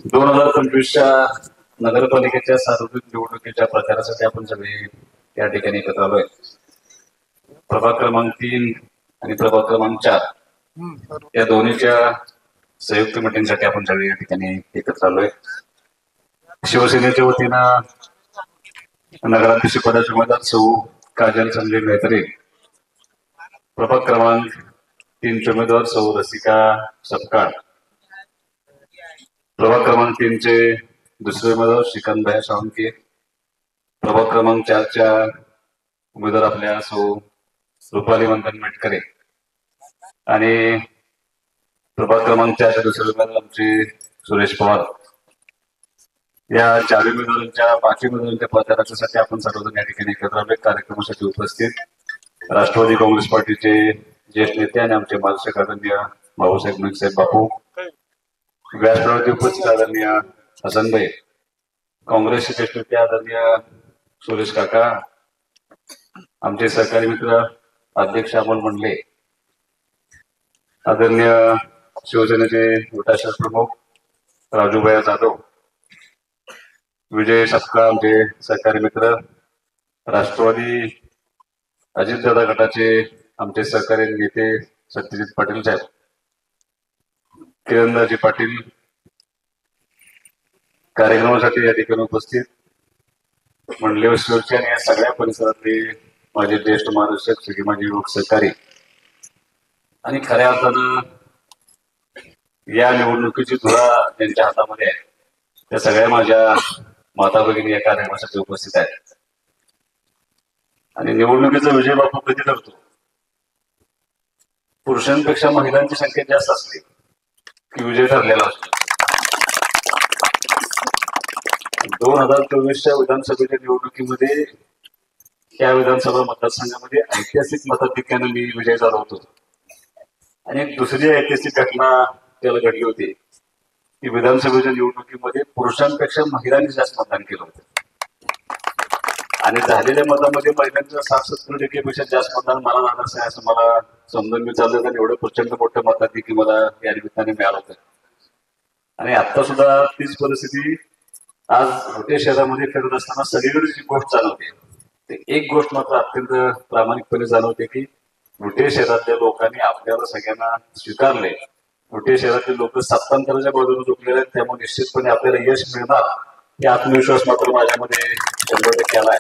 2025च्या नगरपालिकेच्या सार्वत्रिक निवडणुकीच्या प्रचारासाठी आपण सगळे त्या ठिकाणी एकत्र आलोय. प्रभाग क्रमांक 3 आणि प्रभाग क्रमांक 4 या दोन्हीच्या संयुक्त मिटिंगसाठी आपण सगळे या ठिकाणी एकत्र आलोय. शिवसेनेच्या वतीनं नगराध्यक्ष पदाचे उमेदवार सौ काजल संजय मेहतरे, प्रभाग क्रमांक 3 उमेदवार सौ रसिका सपकाळ, प्रभाग क्रमांक 3 दुसरे उमेदवार श्रीकांतभाई सावंके, प्रभाग क्रमांक 4 उमेदवार आपल्या सौ रुपाली मंथन मेटकरे आणि प्रभाग क्रमांक 4 दुसरे उमेदवार आमचे सुरेश पवार. या 4 उमेदवारांच्या 5 उमेदवारांच्या प्रचारासाठी आपण सर्वजण या ठिकाणी एकत्र आलोय. कार्यक्रमासाठी उपस्थित राष्ट्रवादी काँग्रेस पार्टीचे ज्येष्ठ नेते आणि आमचे मार्गदर्शक आदरणीय भाऊसाहेब मुलसाहेब बापू, व्यासपीठावरती उपस्थित आदरणीय हसनभाई, काँग्रेसचे ज्येष्ठ नेते आदरणीय सुरेश काका, आमचे सहकारी मित्र अध्यक्ष अमोल मंडले, आदरणीय शिवसेनेचे गटाशय प्रमुख राजूभाई जाधव, विजय सपकाळ आमचे सहकारी मित्र, राष्ट्रवादी अजितदादा गटाचे आमचे सहकारी नेते सत्यजित पाटील साहेब, किरणदाजी पाटील, कार्यक्रमासाठी या ठिकाणी उपस्थित मंडले वस्तीवरचे आणि या सगळ्या परिसरातले माझे ज्येष्ठ मार्गदर्शक, सगळे माझे युवक सहकारी आणि खऱ्या अर्थानं या निवडणुकीची धुरा त्यांच्या हातामध्ये आहे त्या सगळ्या माझ्या माता भगिनी या कार्यक्रमासाठी उपस्थित आहेत. आणि निवडणुकीचा विजय बापू कधी करतो? पुरुषांपेक्षा महिलांची संख्या जास्त असली की विजय ठरलेला असतो. 2024च्या विधानसभेच्या निवडणुकीमध्ये या विधानसभा मतदारसंघामध्ये ऐतिहासिक मताधिक्याने मी विजय झालो होतो. आणि एक दुसरी ऐतिहासिक घटना त्याला घडली होती की विधानसभेच्या निवडणुकीमध्ये पुरुषांपेक्षा महिलांनी जास्त मतदान केलं होतं आणि झालेल्या मतामध्ये महिलांच्या 60-70% जास्त मतदान मला झालं असं असं मला समजून मी चाललं तर एवढं प्रचंड मोठं मताधिक्य मला या निमित्ताने मिळालं होतं. आणि आता सुद्धा तीच परिस्थिती आज मोठ्या शहरामध्ये फिरत असताना सगळीकडे जी गोष्ट जाणवते ते एक गोष्ट मात्र अत्यंत प्रामाणिकपणे जाणवते की मोठ्या शहरातल्या लोकांनी आपल्याला सगळ्यांना स्वीकारले. मोठ्या शहरातले लोक सत्तांतराच्या बाजूने झुकलेले आहेत, त्यामुळे निश्चितपणे आपल्याला यश मिळणार हे आत्मविश्वास मात्र माझ्यामध्ये 100% आलाय.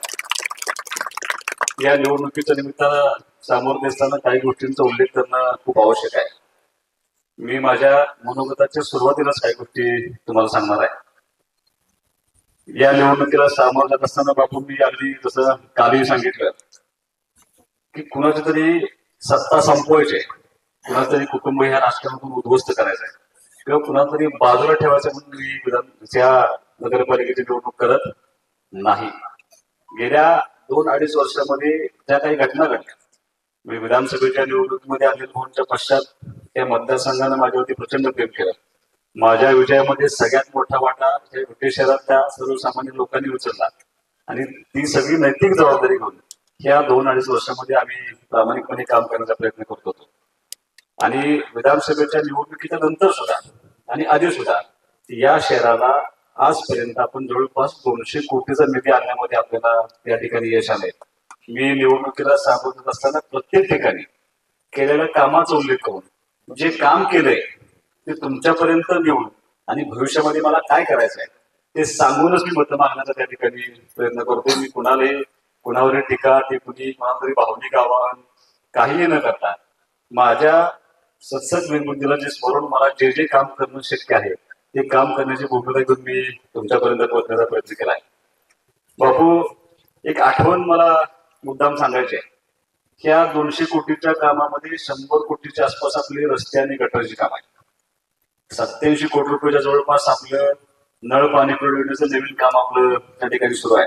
या निवडणुकीच्या निमित्तानं सामोरं असताना काही गोष्टींचा उल्लेख करणं खूप आवश्यक आहे. मी माझ्या मनोगताच्या सुरुवातीलाच काही गोष्टी तुम्हाला सांगणार आहे. या निवडणुकीला सामोरं जात असताना बापू मी अगदी जसं कालही सांगितलं की कुणाची तरी सत्ता संपवायची, कुणाचं तरी कुटुंब ह्या राजकारणातून उद्ध्वस्त करायचं आहे किंवा कुणाला तरी बाजूला ठेवायचं म्हणून मी विधानच्या नगरपालिकेची निवडणूक करत नाही. गेल्या 2-2.5 वर्षामध्ये ज्या काही घटना घडल्या, मी विधानसभेच्या निवडणुकीमध्ये अनिल मोहनच्या पश्चात त्या मतदारसंघानं माझ्यावरती प्रचंड प्रेम केलं. माझ्या विजयामध्ये सगळ्यात मोठा वाटा त्या मोठ्या शहरातल्या सर्वसामान्य लोकांनी उचलला आणि ती सगळी नैतिक जबाबदारी घेऊन या 2-2.5 वर्षामध्ये आम्ही प्रामाणिकपणे काम करण्याचा प्रयत्न करत होतो. आणि विधानसभेच्या निवडणुकीच्या नंतर सुद्धा आणि आधी सुद्धा या शहराला आजपर्यंत आपण जवळपास 200 कोटीचा निधी आणण्यामध्ये आपल्याला या ठिकाणी यश आलंय. मी निवडणुकीला सामोरं जात असताना प्रत्येक ठिकाणी केलेल्या कामाचा उल्लेख करून जे काम केलंय ते तुमच्यापर्यंत नेऊन आणि भविष्यामध्ये मला काय करायचं आहे ते सांगूनच मी मतं मागण्याचा त्या ठिकाणी प्रयत्न करतो. मी कुणावरही टीका टिप्पणी कोणाला तरी भावनिक आवाहन काहीही न करता माझ्या सत्सद विनबुद्धीला जे स्मरून मला जे जे काम करणं शक्य आहे ते काम करण्याची भूमिका घेऊन मी तुमच्यापर्यंत पोहोचण्याचा प्रयत्न केलाय. बापू, एक आठवण मला मुद्दाम सांगायची आहे. ह्या 200 कोटीच्या कामामध्ये 100 कोटीच्या आसपास आपले रस्ते आणि गटारची काम आहे. 87 कोटी रुपयाच्या जवळपास आपलं नळ पाणी पुरवण्याचं नवीन काम आपलं त्या ठिकाणी सुरू आहे.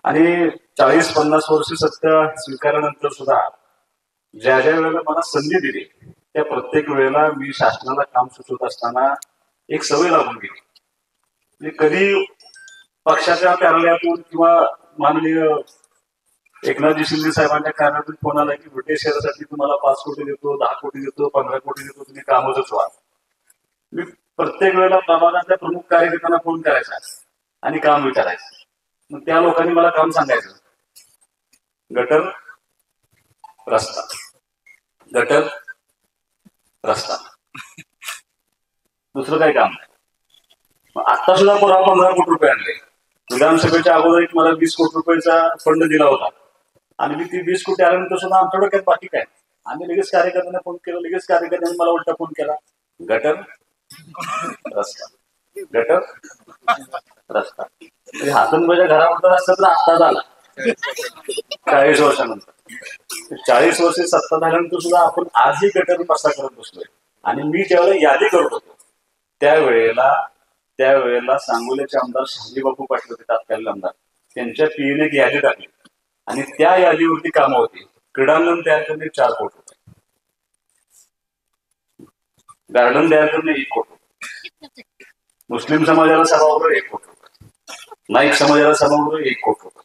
आणि 40-50 वर्ष सत्ता स्वीकारल्यानंतर सुद्धा ज्या ज्या वेळेला मला संधी दिली त्या प्रत्येक वेळेला मी शासनाला काम सुचवत असताना एक सवय लागून गेली. कधी पक्षाच्या कार्यालयातून किंवा माननीय एकनाथजी शिंदे साहेबांच्या कार्यालयातून फोन आला की मोठ्या शहरासाठी तुम्हाला 5 कोटी देतो, 10 कोटी देतो, 15 कोटी देतो, तुम्ही कामच व्हा. मी प्रत्येक वेळेला प्रभागातल्या प्रमुख कार्यकर्त्यांना फोन करायचा आणि काम विचारायचं. मग त्या लोकांनी मला काम सांगायचं, गटर रस्ता, गटर रस्ता, दुसरं काही काम नाही. आता सुद्धा परवा 15 कोटी रुपये आणले. विधानसभेच्या अगोदर एक मला 20 कोटी रुपयाचा फंड दिला होता आणि मी ती 20 कोटी आल्यानंतर सुद्धा आमच्या डोक्यात बाकी काय. आम्ही लगेच कार्यकर्त्यांना फोन केला, लगेच कार्यकर्त्यांनी मला उलटा फोन केला, गटर रस्ता, गटर रस्ता. हातून घरामध्ये रस्ता तर आत्ता झाला 40 वर्षानंतर. 40 वर्ष सत्ता झाल्यानंतर सुद्धा आपण आजही गटर रस्ता करत बसलोय. आणि मी ज्यावेळेला यादी करत होतो त्यावेळेला सांगोल्याचे आमदार शहाजी बापू पाटील होते, तत्कालीन आमदार, त्यांच्या पीएने एक यादी टाकली आणि त्या यादीवरती कामं होती. क्रीडांगण तयार करणे 4 कोटी रुपये, गार्डन तयार करणे 1 कोटी रुपये, मुस्लिम समाजाला सभागृह 1 कोटी रुपये, नाईक समाजाला सभागृह 1 कोटी रुपये,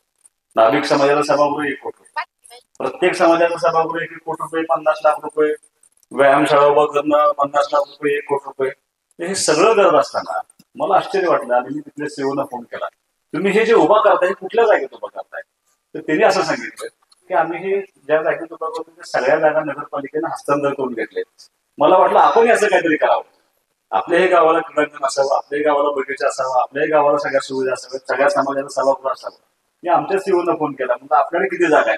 नाभिक समाजाला सभागृह 1 कोटी रुपये, प्रत्येक समाजाला सभागृह 1 कोटी रुपये, 50 लाख रुपये, व्यायामशाळा उभा करणं 50 लाख रुपये, 1 कोटी रुपये. हे सगळं करत असताना मला आश्चर्य वाटलं आणि मी तिथल्या सीओना फोन केला, तुम्ही हे जे उभा करताय हे कुठल्या जागेत उभा करताय? तर त्यांनी असं सांगितलं की आम्ही हे ज्या जागेत उभा करतो त्या सगळ्या जागा नगरपालिकेनं हस्तांतर करून घेतले. मला वाटलं आपण असं काहीतरी करावं, आपल्याही गावाला क्रीडांगण असावं, आपल्याही गावाला बगीचा असावा, आपल्याही गावाला सगळ्या सुविधा असाव्यात, सगळ्या समाजाला सभागृह असावं. मी आमच्या सीओना फोन केला, म्हणजे आपल्याकडे किती जागा आहे?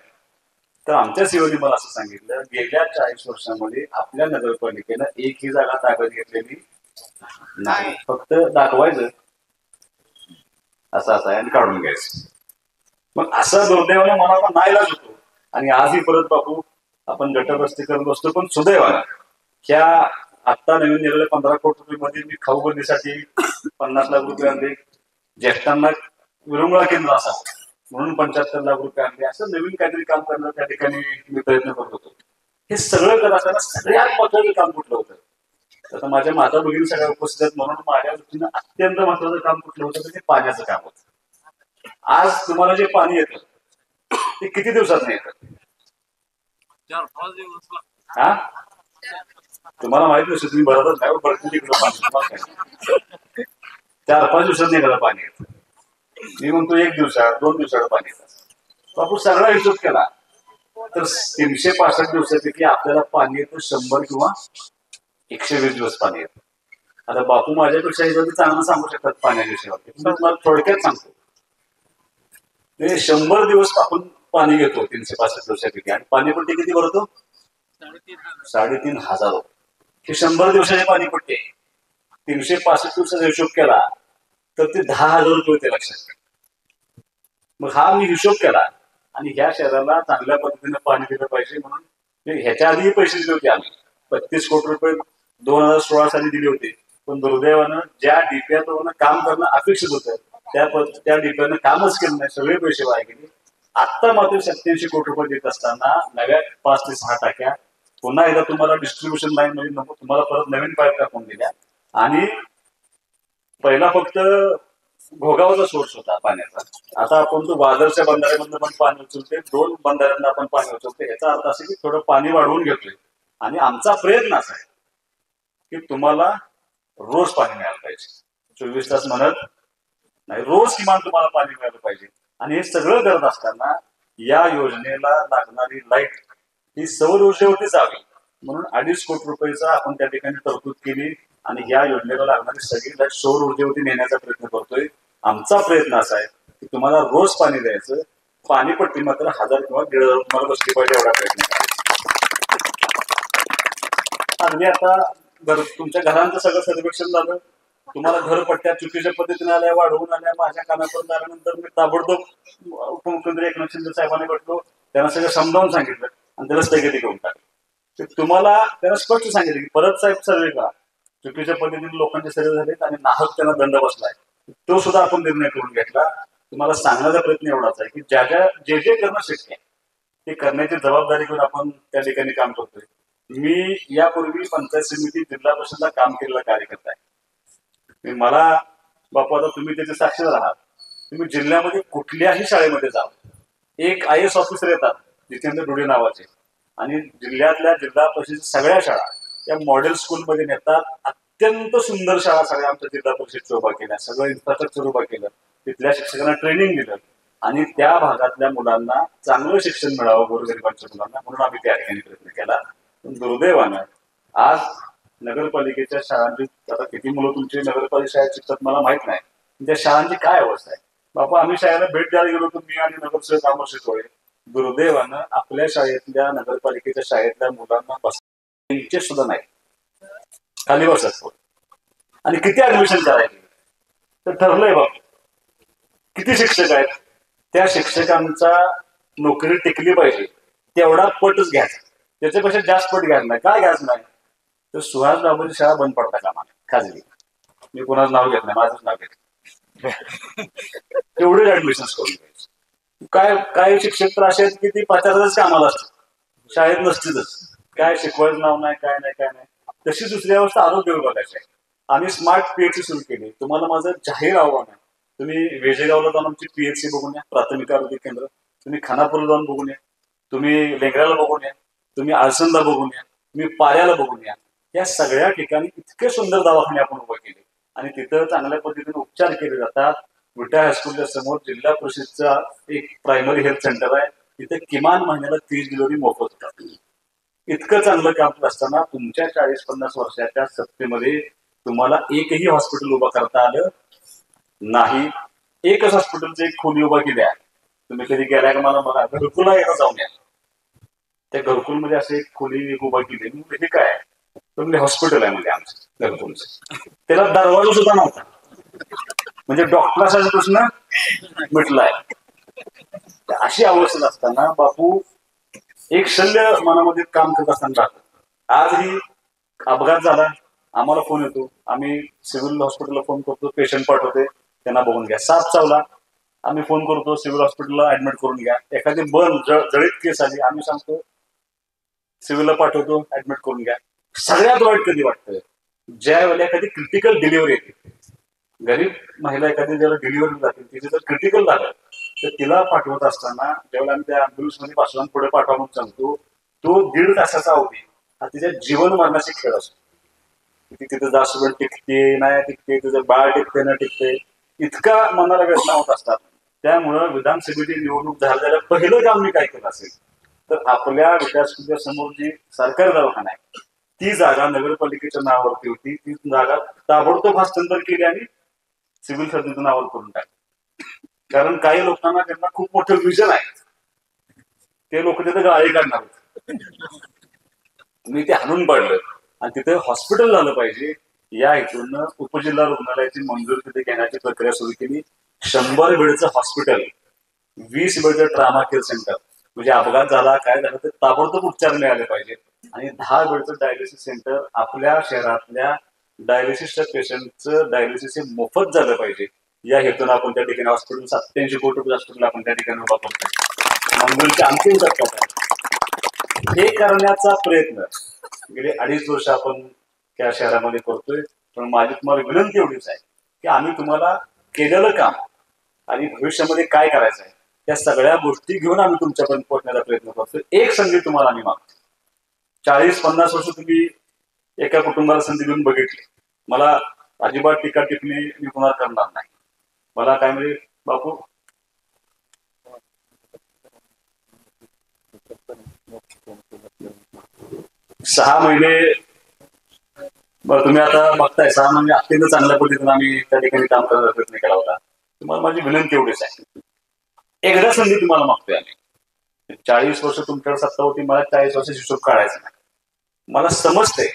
तर आमच्या सीओनी मला असं सांगितलं, गेल्या 40 वर्षांमध्ये आपल्या नगरपालिकेनं एकही जागा ताब्यात घेतलेली नाही, फक्त दाखवायचं असं आहे आणि काढून घ्यायचं. मग असा दुर्दैवाने मला पण नाईलाज होतो. आणि आजही परत बापू आपण गटर रस्ते करत असतो, पण सुदैवानं ह्या आत्ता नवीन दिलेल्या 15 कोटी रुपये मध्ये मी खाऊ बंदीसाठी 50 लाख रुपये आणले, ज्येष्ठांना विरंगुळा केंद्र असावं म्हणून 75 लाख रुपये आणले. असं नवीन काहीतरी काम करण्याचा त्या ठिकाणी मी प्रयत्न करत होतो. हे सगळं करत असताना सगळ्यात महत्वाचं काम कुठलं होतं? आता माझ्या माता भगिनी सगळ्या उपस्थित आहेत, म्हणून माझ्या दृष्टीनं अत्यंत महत्वाचं काम कुठलं होतं? ते पाण्याचं काम होतं. आज तुम्हाला जे पाणी येतं ते किती दिवसात नाही येतं? 4-5 दिवस. हा, तुम्हाला माहित नसेल, तुम्ही बरोबर नाही पाणी 4-5 दिवसात नाही घरा पाणी येतं. मी म्हणतो 1 दिवसात 2 दिवसात पाणी येतं. बापू सगळा हिशोब केला तर 365 दिवसापैकी आपल्याला पाणी येतं 100 किंवा 120 दिवस पाणी येतं. आता बापू माझ्यापेक्षा हे चांगलं सांगू शकतात पाण्याच्या विषयावरती, तुम्हाला थोडक्यात सांगतो. ते 100 दिवस आपण पाणी घेतो 365 दिवसापैकी, आणि पाणीपट्टी किती भरतो? 3,500. हे 100 दिवसाचे पाणीपट्टी. 365 दिवसाचा हिशोब केला तर ते 10,000 रुपये होते लक्षात. मग हा मी हिशोब केला आणि ह्या शहराला चांगल्या पद्धतीने पाणी दिलं पाहिजे म्हणून ह्याच्या आधीही पैसे दिले होते आम्ही. 35 कोटी रुपये 2016 साली दिले होते. पण दुर्दैवानं ज्या डीपीआरनं काम करणं अपेक्षित होतं त्या डीपीआरनं कामच केलं नाही, सगळे पैसे वाया गेले. आत्ता मात्र 87 कोटी रुपये देत असताना नव्या 5 ते 6 टाक्या पुन्हा एकदा तुम्हाला डिस्ट्रीब्युशन लाईन मध्ये नको, तुम्हाला परत नवीन पाईप टाकून दिल्या. आणि पहिला फक्त घोगावचा सोर्स होता पाण्याचा, आता आपण तो वादळच्या बंधाऱ्यामधनं पण पाणी उचलते, 2 बंधाऱ्यांना आपण पाणी उचलते. याचा अर्थ असा की थोडं पाणी वाढवून घेतोय. आणि आमचा प्रयत्न असा आहे की तुम्हाला रोज पाणी मिळालं पाहिजे, 24 तास म्हणत नाही, रोज किमान तुम्हाला पाणी मिळालं पाहिजे. आणि हे सगळं करत असताना या योजनेला लागणारी लाईट ही सौर ऊर्जेवरती जावी म्हणून 2.5 कोटी रुपयाचा आपण त्या ठिकाणी तरतूद केली आणि या योजनेला लागणारी सगळी लाईट सौर ऊर्जेवरती नेण्याचा प्रयत्न करतोय. आमचा प्रयत्न असा आहे की तुम्हाला रोज पाणी द्यायचं, पाणीपट्टी मात्र 1000 किंवा 1,500 तुम्हाला बसली पाहिजे एवढा प्रयत्न करायचा. आणि आता तुमच्या घरांचं सगळं सर्वेक्षण झालं, तुम्हाला घरपट्ट्या चुकीच्या पद्धतीने आल्या, वाढवून आल्या, माझ्या कानापर्यंत आल्यानंतर मी ताबडतोब उपमुख्यमंत्री एकनाथ शिंदे साहेबांनी भेटलो, त्यांना सगळं समजावून सांगितलं आणि त्याला स्थगिती करून टाकली. तुम्हाला त्यांना स्पष्ट सांगितलं की परत साहेब सर्वे का चुकीच्या पद्धतीने लोकांचे सर्वे झालेत आणि नाहक त्यांना दंड बसलाय, तो सुद्धा आपण निर्णय करून घेतला. तुम्हाला सांगण्याचा प्रयत्न एवढाच आहे की जे जे करणं शक्य आहे ते करण्याची जबाबदारी घेऊन आपण त्या ठिकाणी काम करतोय. मी यापूर्वी पंचायत समिती, जिल्हा परिषदला काम केलेला कार्यकर्ता आहे. मला बापू आता तुम्ही त्याचे साक्षीदार आहात, तुम्ही जिल्ह्यामध्ये कुठल्याही शाळेमध्ये जा, एक IAS ऑफिसर येतात जितेंद्र डोळे नावाचे, आणि जिल्ह्यातल्या जिल्हा परिषदेच्या सगळ्या शाळा या मॉडेल स्कूलमध्ये नेतात. अत्यंत सुंदर शाळा सगळ्या आमच्या जिल्हा परिषदच्या उभा केल्या, सगळं इन्फ्रास्ट्रक्चर उभा केलं, तिथल्या शिक्षकांना ट्रेनिंग दिलं आणि त्या भागातल्या मुलांना चांगलं शिक्षण मिळावं गोरगरिबांच्या मुलांना, म्हणून आम्ही त्या ठिकाणी प्रयत्न केला. पण दुर्दैवानं आज नगरपालिकेच्या शाळांची, आता किती मुलं तुमची नगरपालिका शाळेत शिकतात मला माहित नाही, त्या शाळांची काय अवस्था आहे. बाबा आम्ही शाळेला भेट द्यायला गेलो होतो, मी आणि नगरसेवक आम्हाला शिकवले. दुर्दैवानं आपल्या शाळेतल्या नगरपालिकेच्या शाळेतल्या मुलांना बसचे सुद्धा नाही, खाली बसत. आणि किती ऍडमिशन करायचे तर ठरलंय बाबा, किती शिक्षक आहेत, त्या शिक्षकांचा नोकरी टिकली पाहिजे तेवढा पटच घ्यायचा, त्याच्यापेक्षा जास्त पट घ्यायचा नाही. काय घ्यायचं नाही तर सुहास बाबूची शाळा बंद पडता कामा नये, खाजगी. मी कोणाचं नाव घेत नाही, माझंच नाव घेत. तेवढेच ऍडमिशन करून घ्यायचे. काय काय शिक्षक तर असे आहेत की ती पाचारच कामाला असतात, शाळेत नसतीलच, काय शिकवायचं नाव नाही, काय नाही काय नाही. तशी दुसरी अवस्था आरोग्य विभागाची आहे. आम्ही स्मार्ट पीएचसी सुरू केली. तुम्हाला माझं जाहीर आव्हान आहे, तुम्ही वेजेगावला जाऊन आमची पीएचसी बघून या, प्राथमिक आरोग्य केंद्र. तुम्ही खानापूरला जाऊन बघून या, तुम्ही लेंगऱ्याला बघून या, तुम्ही आळसनला बघून या, तुम्ही पाऱ्याला बघून या. या सगळ्या ठिकाणी इतके सुंदर दवाखाने आपण उभे केले आणि तिथं चांगल्या पद्धतीने उपचार केले जातात. विटा हायस्कूलच्या समोर जिल्हा परिषदचा एक प्रायमरी हेल्थ सेंटर आहे, तिथे किमान महिन्याला 30 डिलिव्हरी मोफत होतात. इतकं चांगलं काम असताना तुमच्या 40-50 वर्षाच्या सत्तेमध्ये तुम्हाला एकही हॉस्पिटल उभं करता आलं नाही. एकच हॉस्पिटलची एक खोली उभा केली आहे. तुम्ही कधी गेलाय का मला बघा, घरकुलला एकदा जाऊन या. त्या घरकुलमध्ये असे एक खोली उभा केली. हे काय आहे तर म्हणजे हॉस्पिटल आहे म्हणजे आमचं घरकुलचं. त्याला दरवाजा सुद्धा नव्हता, म्हणजे डॉक्टराचा प्रश्न मिटलाय. अशी अवस्था असताना बापू एक शल्य मनामध्ये काम करत असताना राहतं. आजही अपघात झाला, आम्हाला फोन येतो, आम्ही सिव्हिल हॉस्पिटलला फोन करतो, पेशंट पाठवते, त्यांना बघून घ्या. साप चावला, आम्ही फोन करतो, सिव्हिल हॉस्पिटलला ऍडमिट करून घ्या. एखादी जळीत केस आली, आम्ही सांगतो सिव्हिलला पाठवतो, ऍडमिट करून घ्या. सगळ्यात वाईट कधी वाटतं ज्या वेळेला एखादी क्रिटिकल डिलिव्हरी येते, गरीब महिला एखादी ज्याला डिलिव्हरी जाते, तिथे जर क्रिटिकल झालं तर तिला पाठवत असताना ज्यावेळेला आम्ही त्या अँब्युलन्स मध्ये बसवून पुढे पाठवा म्हणून सांगतो, तो 1.5 तासाचा अवधी हा तिच्या जीवन मरणाची खेळ असतो. ती तिथे जास्त टिकते नाही टिकते, तिचं बाळ टिकते ना टिकते, इतका मनाला वेदना होत असतात. त्यामुळं विधानसभेची निवडणूक झालेल्या पहिलं काम मी काय केलं असेल तर आपल्या विकासपूरच्या समोर जी सरकारी दवाखाना आहे ती जागा नगरपालिकेच्या नावावरती होती, ती जागा ताबडतोब हस्तांतर केली आणि सिव्हिल सर्जनच्या नावावर करून टाकली. कारण काही लोकांना त्यांना खूप मोठं विजन आहे, ते लोक तिथे गाळी काढणार होते. मी ते हाणून पाडलं आणि तिथे हॉस्पिटल झालं पाहिजे या हेतून उपजिल्हा रुग्णालयाची मंजुरी तिथे घेण्याची प्रक्रिया सुरू केली. 100 बेडचं हॉस्पिटल, 20 बेडचं ट्रामा केअर सेंटर, म्हणजे अपघात झाला काय झालं तर ताबडतोब उपचार मिळाले पाहिजे, आणि 10 बेडचं डायलिसिस सेंटर. आपल्या शहरातल्या डायलिसिसच्या पेशंटचं डायलिसिस हे मोफत झालं पाहिजे या हेतून आपण त्या ठिकाणी हॉस्पिटल 87 कोटी रुपये हॉस्पिटल आपण त्या ठिकाणी उभा करतोय. मंजुरीच्या अंतिम टप्प्यात आहे. हे करण्याचा प्रयत्न गेले 2.5 वर्ष आपण त्या शहरामध्ये करतोय. पण माझी तुम्हाला विनंती एवढीच आहे की आम्ही तुम्हाला केलेलं काम आणि भविष्यामध्ये काय करायचं आहे त्या सगळ्या गोष्टी घेऊन आम्ही तुमच्यापर्यंत पोहोचण्याचा प्रयत्न करतोय. एक संधी तुम्हाला आम्ही मागतो. 40-50 वर्ष तुम्ही एका कुटुंबाला संधी देऊन बघितली. मला अजिबात टीका टिप्पणी मी कुणाला करणार नाही. मला काय म्हणजे बापू 6 महिने तुम्ही आता बघताय, 6 महिने अत्यंत चांगल्या पद्धतीने आम्ही त्या ठिकाणी काम करण्याचा प्रयत्न केला होता. तुम्हाला माझी विनंती एवढीच आहे, एकदा संधी तुम्हाला मागतोय आम्ही. 40 वर्ष तुमच्याकडे सत्ता होती, मला 40 वर्ष हिशोब काढायचा नाही. मला समजतंय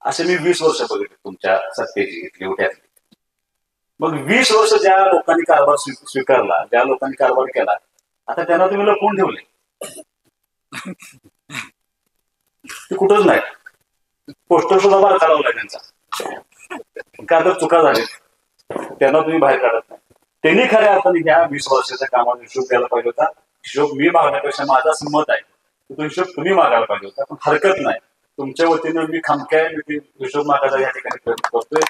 असे मी 20 वर्ष बघितले तुमच्या सत्तेची इथली उठ्यातली. मग 20 वर्ष ज्या लोकांनी कारभार स्वीकारला, ज्या लोकांनी कारभार केला, आता त्यांना तुम्ही लपवून ठेवले, ते कुठंच नाही. पोस्टर सुद्धा बाहेर काढवलाय त्यांचा, का तर चुका झाल्या त्यांना तुम्ही बाहेर काढत नाही. त्यांनी खऱ्या अर्थाने ह्या 20 वर्षाच्या कामाचा हिशोब द्यायला पाहिजे होता. हिशोब मी मागण्यापेक्षा माझा संमत आहे, तो हिशोब तुम्ही मागायला पाहिजे होता. पण हरकत नाही, तुमच्या वतीनं मी खमक्या हिशोब मागायचा या ठिकाणी प्रयत्न करतोय.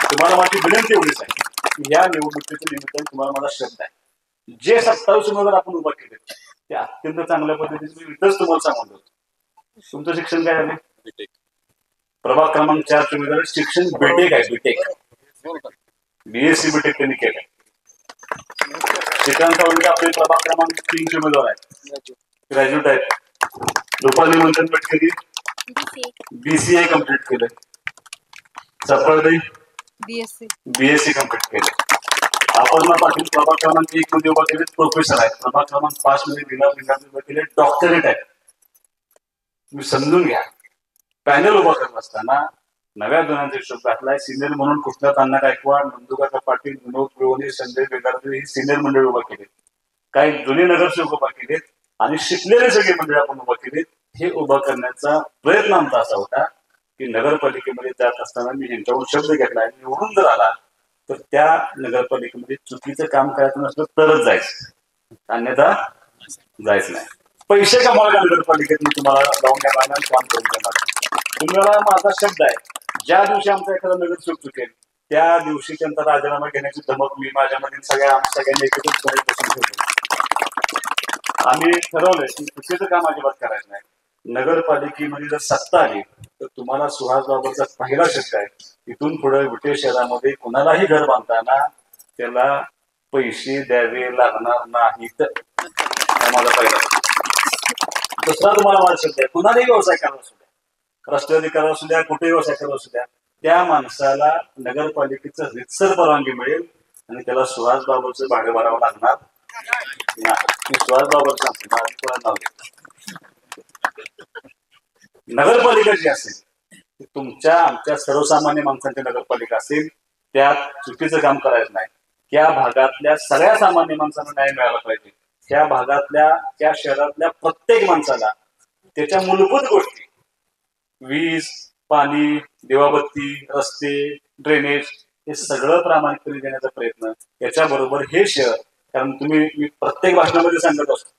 तुम्हाला माझी विनंती एवढीच आहे की या निवडणुकीच्या निमित्ताने तुम्हाला माझा शब्द आहे, जे 27 उमेदवार आपण उभा केले ते अत्यंत चांगल्या पद्धतीने मी इथंच तुम्हाला सांगून होतो. तुमचं शिक्षण काय झालं? प्रभाग क्रमांक 4 उमेदवार शिक्षण बीटेक आहे, बीटेक बीएससी बीटेक त्यांनी केलंय. श्रीकांत सावंत आपले प्रभाग क्रमांक 3 उमेदवार आहेत, ग्रॅज्युएट आहेत. रुपाली मंथन पटकरी बीसीए कम्प्लीट केलंय. सफळताई बीएससी कम्प्लीट केलंय. अपर्णा पाटील प्रभाग क्रमांक 1 मध्ये उभा केले, प्रोफेसर आहेत. प्रभाग क्रमांक 5 मध्ये विना उभा केले, डॉक्टरेट आहेत. तुम्ही समजून घ्या, पॅनल उभा करत असताना नव्या जुन्यांचा हिशोब घातलाय. सिनियर म्हणून कृष्णात अण्णा गायकवाड, नंदुकाका पाटील, विनोद पिळवणे, संजय बेगारकर ही सिनियर मंडळी उभा केली. काही जुने नगरसेवक उभा केलेत आणि शिकलेले सगळे मंडळी आपण उभा केलेत. हे उभा करण्याचा प्रयत्न आमचा असा होता की नगरपालिकेमध्ये जात असताना मी ह्यांच्याकडून शब्द घेतलाय, निवडून जर आला तर त्या नगरपालिकेमध्ये चुकीचं काम करायचं नसलं तरच जायचं, अन्यथा जायचं नाही. पैसे कमावायला नगरपालिकेत मी तुम्हाला लावून देणार, काम करून देणार. तुम्हाला माझा शब्द आहे, ज्या दिवशी आमचा एखादा नगरसेवक चुकेल त्या दिवशी त्यांचा राजीनामा घेण्याची धमक मी माझ्यामधील सगळ्यांनी एकत्रितपणे बसून ठेवली. आम्ही ठरवलंय की चुकीचं काम अजिबात करायचं नाही. नगरपालिकेमध्ये जर सत्ता आली तर तुम्हाला सुहास बाबरचा पहिला शब्द आहे, इथून पुढे विटे शहरामध्ये कुणालाही घर बांधताना त्याला पैसे द्यावे लागणार नाहीत. माझा पहिला. दुसरा तुम्हाला माझा शब्द आहे, कुणालाही व्यवसाय करायला असू द्या, राष्ट्रवादी करायला असू द्या, कुठेही व्यवसाय करायला असू द्या, त्या माणसाला नगरपालिकेचं रितसर परवानगी मिळेल आणि त्याला सुहास बाबरचं भाडे भरावं लागणार नाही. सुहास बाबरचं नाव नगरपालिका जी असेल तुमच्या आमच्या सर्वसामान्य माणसांची नगरपालिका असेल, त्यात चुकीचं काम करायचं नाही. त्या भागातल्या सगळ्या सामान्य माणसांना न्याय मिळाला पाहिजे. त्या भागातल्या त्या शहरातल्या प्रत्येक माणसाला त्याच्या मूलभूत गोष्टी, वीज, पाणी, दिवाबत्ती, रस्ते, ड्रेनेज हे सगळं प्रामाणिकपणे देण्याचा प्रयत्न. याच्याबरोबर हे शहर, कारण मी प्रत्येक भाषणामध्ये सांगत असतो,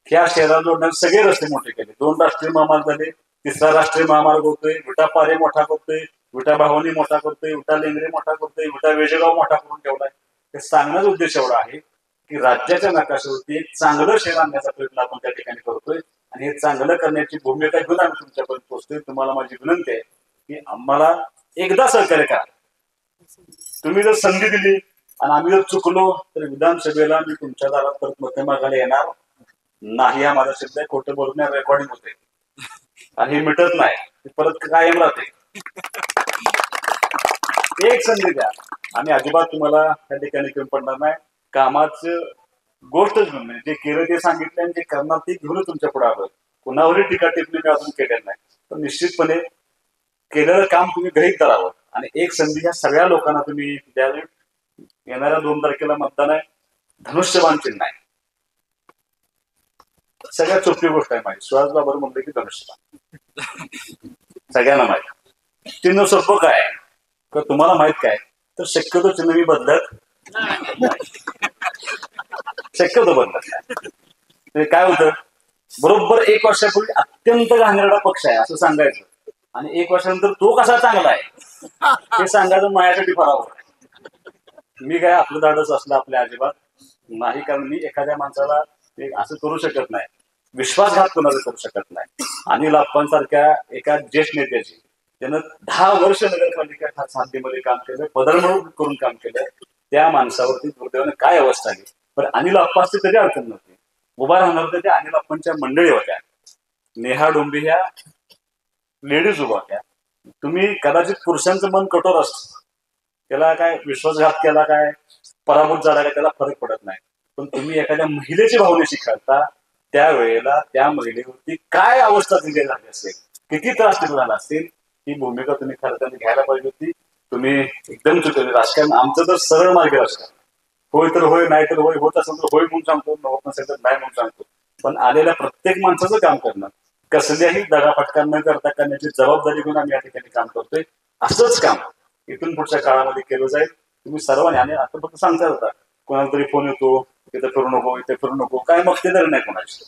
ह्या शहराला जोडणारे सगळे रस्ते मोठे केले. 2 राष्ट्रीय महामार्ग झाले, 3रा राष्ट्रीय महामार्ग होतोय, विटा पारे मोठा करतोय, विटा भावनी मोठा करतोय, विटा लेंगरे मोठा करतोय, विटा वेजेगाव मोठा करून ठेवलाय. हे सांगण्याचा उद्देश एवढा आहे की राज्याच्या नकाशावरती एक चांगलं शहर आणण्याचा प्रयत्न आपण त्या ठिकाणी करतोय आणि हे चांगलं करण्याची भूमिका घेऊन आम्ही तुमच्यापर्यंत पोहोचतोय. तुम्हाला माझी विनंती आहे की आम्हाला एकदा सहकार्य करा. तुम्ही जर संधी दिली आणि आम्ही जर चुकलो तर विधानसभेला मी तुमच्या दारात परत मते मागायला येणार नाही. हा माझा शब्द आहे. खोटं बोलून रेकॉर्डिंग होते आणि हे मिटत नाही, परत कायम राहते. एक संधी द्या, आम्ही अजिबात तुम्हाला त्या ठिकाणी कमी पडणार नाही. कामाचं गोष्टच घेऊन जे केलं ते सांगितलं आणि जे करणार ते घेऊन तुमच्या पुढे आलं. कुणावरही टीका टिप्पणी मी अजून केलेलं नाही, पण निश्चितपणे केलेलं काम तुम्ही गृहीत धरावं आणि एक संधी ह्या सगळ्या लोकांना तुम्ही द्यावी. येणाऱ्या 2 तारखेला मतदान आहे, धनुष्यबाण चिन्ह आहे. सगळ्यात सोपी गोष्ट आहे माझी, सुहास बाबर म्हणले की धनुष्यबाण सगळ्यांना माहिती. चिन्ह सोपं काय तर तुम्हाला माहित काय तर शक्यतो चिन्ह मी बदलत शक्यतो बदलत नाही. काय होतं, बरोबर 1 वर्षापूर्वी अत्यंत घाणेरडा पक्ष आहे असं सांगायचं आणि 1 वर्षानंतर तो कसा चांगला आहे हे सांगायचं माझ्यासाठी फरावर. मी काय आपलं धाडस असलं आपल्या अजिबात नाही, कारण मी एखाद्या माणसाला असं करू शकत नाही, विश्वासघात कोणाला करू शकत नाही. अनिल अप्पांसारख्या एका ज्येष्ठ नेत्याची त्यानं 10 वर्ष नगरपालिका साध्यमध्ये काम केलं, पदरमळून करून काम केलं. त्या माणसावरती दुर्दैवाने काय अवस्था आली. पण अनिल अप्पांची तरी अडचण नव्हती, उभा राहणार होत्या त्या अनिल अप्पांच्या मंडळी होत्या. नेहा डोंबी ह्या लेडीज उभा होत्या. तुम्ही कदाचित पुरुषांचं मन कठोर असतं, त्याला काय विश्वासघात केला काय पराभूत झाला काय त्याला फरक पडत नाही. पण तुम्ही एखाद्या महिलेची भावनेशी खेळता, त्यावेळेला त्या महिलेवरती काय अवस्था दिली झाली असेल, किती त्रास दिला झाला असेल, ही भूमिका तुम्ही खरं घ्यायला पाहिजे होती. तुम्ही एकदम चुकले. राजकारण आमचं तर सरळ मार्ग राजकारण, होय तर होय, नाही तर होय, होत असेल तर होय म्हणून सांगतो, होत नसेल तर नाही म्हणून सांगतो. पण आलेल्या प्रत्येक माणसाचं काम करणं, कसल्याही दगाफटका न करता करण्याची जबाबदारी घेऊन आम्ही या ठिकाणी काम करतोय. असंच काम इथून पुढच्या काळामध्ये केलं जाईल. तुम्ही सर्वांनी, आणि आता फक्त सांगता होता कोणाला तरी फोन येतो, इथे फिरू नको, इथे फिरू नको, काय मग ते तरी नाही कोणाची.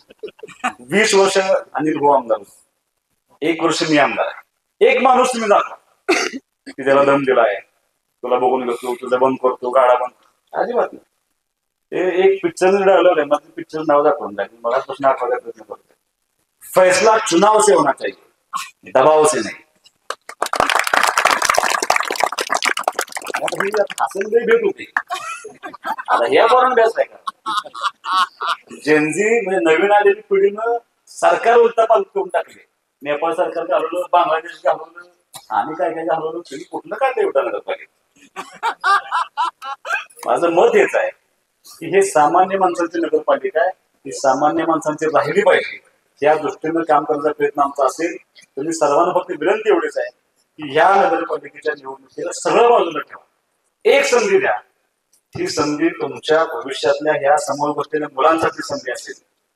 20 वर्ष अनिल भाऊ आमदार होतो, 1 वर्ष मी आमदार आहे. एक माणूस तुम्ही दाखवा की त्याला दम दिलाय, तुला बघून घेतो, तुझा बंद करतो, गाडा बंद, अजिबात नाही. ते एक पिक्चर डायलॉग आहे, मग पिक्चर नाव दाखवून जाईल, मला प्रश्न आठवण्याचा प्रयत्न करतो. फैसला चुनाव से होना चाहिए, दबाव से नहीं. आता ही हसून लई भेट होती. आता ह्या पोरांना बेस्ट आहे का जेनझी म्हणजे नवीन आलेली पिढीनं सरकार उलटा पालट करून टाकले. नेपाळ सरकार घालवलं, बांगलादेश घालवलं आणि काय काय घालवलं. तुम्ही कुठलं काढलं एवढा नगरपालिका? माझं मत हेच आहे की हे सामान्य माणसांची नगरपालिका आहे. ही सामान्य माणसांची राहिली पाहिजे. या दृष्टीनं काम करण्याचा प्रयत्न आमचा असेल. तुम्ही सर्वांना फक्त विनंती एवढीच आहे की ह्या नगरपालिकेच्या निवडणुकीला सगळं बाजूला ठेवा. एक संधी द्या. ही संधी तुमच्या भविष्यातल्या ह्या समोर बसलेल्या मुलांसाठी संधी असेल.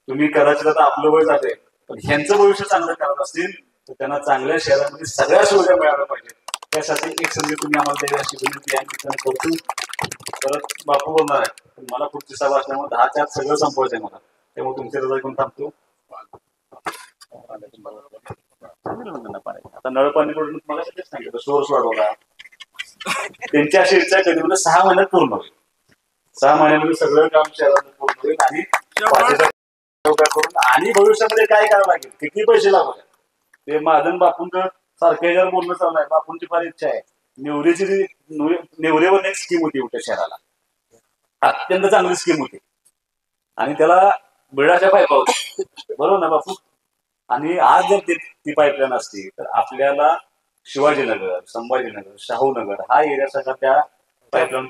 तुम्ही कदाचित आता आपलं वय झालंय, पण ह्यांचं भविष्य चांगलं करत असतील तर त्यांना चांगल्या शहरामध्ये सगळ्या सुविधा मिळायला पाहिजे. त्यासाठी एक संधी तुम्ही आम्हाला द्यावी अशी विनंती आहे करतो. परत बापू बोलणार आहे, पण मला पुढची सभा असल्यामुळे 10च्या आत सगळं संपवायचं आहे मला. त्यामुळे तुमची रजा घेऊन थांबतो. आता नळ पाणी पडून मला सांगितलं सोर्स वाढवला. त्यांची अशी इच्छा कधी म्हणजे 6 महिन्यात पूर्ण होईल. 6 महिन्यामध्ये सगळं काम शहरात पूर्ण होईल आणि करून आणि भविष्यामध्ये काय करावं लागेल, किती पैसे लागले ते महाजन बापूंचं सारखं याच्यावर बोलणं चालू आहे. बापूंची फार इच्छा आहे. नेवरेवर एक स्कीम होती उलट्या शहराला, अत्यंत चांगली स्कीम होती आणि त्याला बिळाच्या पाईपा होत्या. बरोबर ना बापू? आणि आज जर ती पाईपलाईन असती तर आपल्याला शिवाजीनगर, संभाजीनगर, शाहूनगर हा एरिया सगळा त्या पाईपलाईन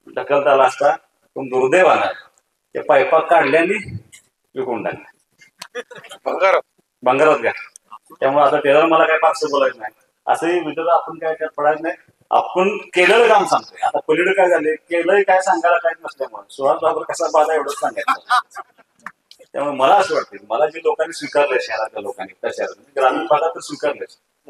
ढकलता आला असता. पण दुर्दैवानं त्या पाईपा काढल्याने विकून टाकल्या बंगारात घ्या. त्यामुळे आता त्याला मला काय फारसं बोलायचं नाही. असंही विचार आपण काय त्यात पडायचं नाही. आपण केलेलं काम सांगतोय. आता पलीकडे काय झाले, केलंय काय सांगायला काय नसल्यामुळे सुहास बाबर कसा बाधा एवढंच सांगायचं. त्यामुळे मला असं वाटतं, मला जे लोकांनी स्वीकारलंय शहरातल्या लोकांनी, त्या शहरात ग्रामीण भागात तर स्वीकारलंय,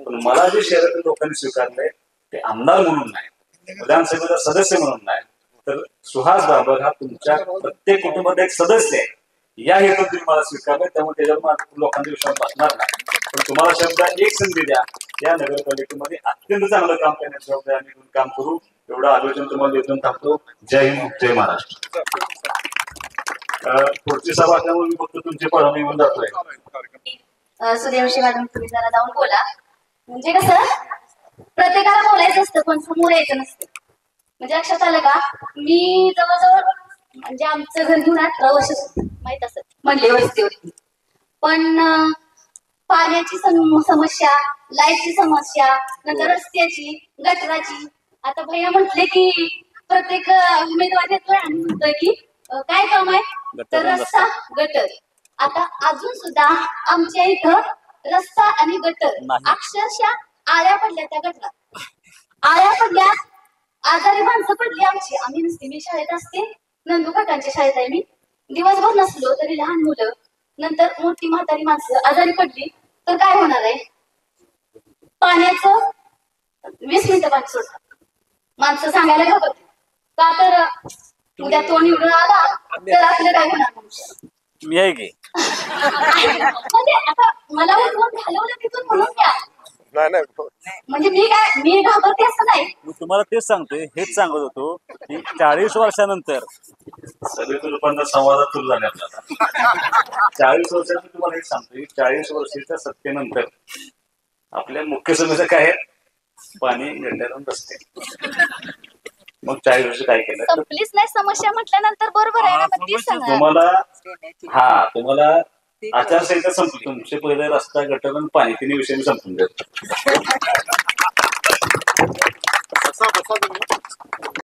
पण मला जे शहरातल्या लोकांनी स्वीकारलंय ते आमदार म्हणून नाही, विधानसभेचा सदस्य म्हणून नाही, तर सुहास बाबर हा तुमच्या प्रत्येक कुटुंबात एक सदस्य आहे या हेतून तुम्ही मला स्वीकारलंय. त्यामुळे त्याच्यावर माझा लोकांचा विश्वास बसणार नाही. पण तुम्हाला शब्द एक संधी द्या. या नगरपालिकेमध्ये अत्यंत चांगलं काम करण्याची जबाबदारी आम्ही घेऊन काम करू. एवढं आलोचन तुम्हाला देऊन टाकतो. जय हिंद, जय महाराष्ट्र. पुढची सभा असल्यामुळे मी फक्त तुमची पळवणी घेऊन जातोय. सूर्यवंशी मॅडम तुम्ही जरा जाऊन बोला. म्हणजे कसं प्रत्येकाला बोलायचं असतं पण समोर यायचं नसतं. म्हणजे लक्षात आलं का, मी जवळजवळ म्हणजे आमचं घर घेऊन 18 वर्ष माहित असत म्हणले वस्तीवरती. पण पाण्याची समस्या, लाईटची समस्या, नंतर रस्त्याची, गटराची. आता भैया म्हटले की प्रत्येक उमेदवार येतोय आणि म्हणतोय की काय काम आहे तर रस्ता गटर. आता अजून सुद्धा आमच्या इथं रस्ता आणि गटर अक्षरशः आळ्या पडल्या. त्या गटरात आळ्या पडल्या, आजारी माणसं पडली आमची. आम्ही नसते, मी शाळेत असते, नंदू काकांच्या शाळेत आहे मी. दिवसभर नसलो तरी लहान मुलं, नंतर मोठी म्हातारी माणसं आजारी पडली तर काय होणार आहे? पाण्याचं 20 मिनिटं पाणी सोडतात. माणसं सांगायला घाबरते का, तर उद्या तो निवडून आला तर आपलं काय होणार? मी आहे की म्हणजे आता मला उठवून घालवलं तिथून म्हणून द्या. म्हणजे मी घाबरते असं नाही. मी तुम्हाला तेच सांगतोय, हेच सांगत होतो की 40 वर्षानंतर सगळे लोकांना संवादात सुरू झाले आपल्याला. 40 वर्षाचं तुम्हाला हेच सांगतोय, 40 वर्षाच्या सत्तेनंतर आपल्या मुख्य समस्या काय आहे? पाणी, गटर, रस्ते. मग 40 वर्ष काय केलं? संपलीच नाही समस्या म्हटल्यानंतर बरोबर आहे ना. मग तीच सांगा तुम्हाला आचारसंहिता संपली. तुमचे पहिले रस्ता, गटर आणि पाणी तिन्ही विषय मी संपून देतो.